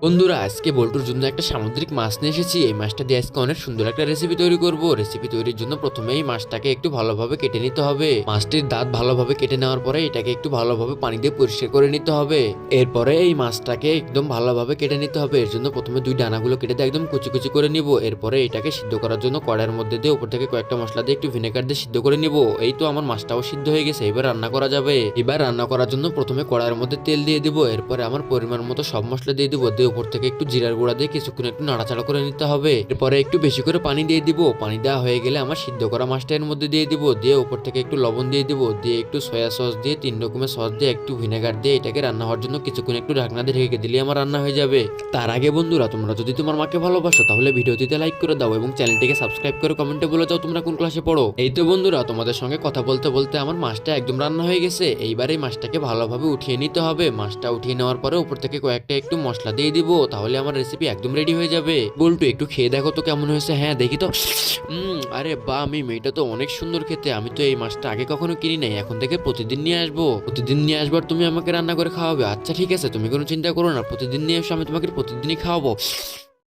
বন্ধুরা, আজকে বল্টুর জন্য একটা সামুদ্রিক মাছ নিয়ে এসেছি। এই মাছটা দিয়ে আজকে অনেক সুন্দর একটা রেসিপি তৈরি করব। রেসিপি তৈরির জন্য প্রথমে এই মাছটাকে একটু ভালোভাবে কেটে নিতে হবে। মাছটির দাঁত ভালোভাবে কেটে নেওয়ার পরে এটাকে একটু ভালোভাবে পানি দিয়ে পরিষ্কার করে নিতে হবে। এরপরে এই মাছটাকে একদম ভালোভাবে কেটে নিতে হবে। এর জন্য প্রথমে দুই ডানাগুলো কেটে দিয়ে একদম কুচি কুচি করে নিব। এরপরে এটাকে সিদ্ধ করার জন্য কড়াইয়ের মধ্যে দিয়ে উপর থেকে কয়েকটা মশলা দিয়ে একটু ভিনেগার দিয়ে সিদ্ধ করে নিব। এই তো আমার মাছটাও সিদ্ধ হয়ে গেছে, এবার রান্না করা যাবে। এবার রান্না করার জন্য প্রথমে কড়াইয়ের মধ্যে তেল দিয়ে দিব। এরপরে আমার পরিমাণ মতো সব মশলা দিয়ে দিব। দিয়ে উপর থেকে একটু জিরার গুঁড়া দিয়ে কিছুক্ষণ একটু নাড়াচাড়া করে নিতে হবে। এরপরে একটু বেশি করে পানি দিয়ে দিব। পানি দেওয়া হয়ে গেলে আমার সিদ্ধ করা মাছটা এর মধ্যে দিয়ে দিব। দিয়ে উপর থেকে একটু লবণ দিয়ে দিব। দিয়ে একটু সয়া সস দিয়ে 3 রকমের সস দিয়ে একটু ভিনেগার দিয়ে এটাকে রান্না হওয়ার জন্য কিছুক্ষণ একটু ঢাকনা দিয়ে ঢেকে দিলে আমার রান্না হয়ে যাবে। তার আগে বন্ধুরা, তোমরা যদি তোমার মাকে ভালোবাসো তাহলে ভিডিওটিতে লাইক করে দাও এবং চ্যানেলটিকে সাবস্ক্রাইব করে কমেন্টে বলে দাও তোমরা কোন ক্লাসে পড়ো। এই তো বন্ধুরা, তোমাদের সঙ্গে কথা বলতে বলতে আমার মাছটা একদম রান্না হয়ে গেছে। এইবার এই মাছটাকে ভালোভাবে উঠিয়ে নিতে হবে। মাছটা উঠিয়ে নেওয়ার পরে উপর থেকে কয়েকটা একটু মশলা দিয়ে দিব। তাহলে আমার রেসিপি একদম রেডি হয়ে যাবে। বল্টু, একটু খেয়ে দেখো তো কেমন হয়েছে। হ্যাঁ দেখি তো। আরে বা, আমি মেয়েটা তো অনেক সুন্দর খেতে। আমি তো এই মাছটা আগে কখনো কিনি নাই, এখন থেকে প্রতিদিন নিয়ে আসবো। প্রতিদিন নিয়ে আসবার তুমি আমাকে রান্না করে খাওয়াবে। আচ্ছা ঠিক আছে, তুমি কোনো চিন্তা করো না, প্রতিদিন নিয়ে এসো, আমি তোমাকে প্রতিদিনই খাওয়াবো।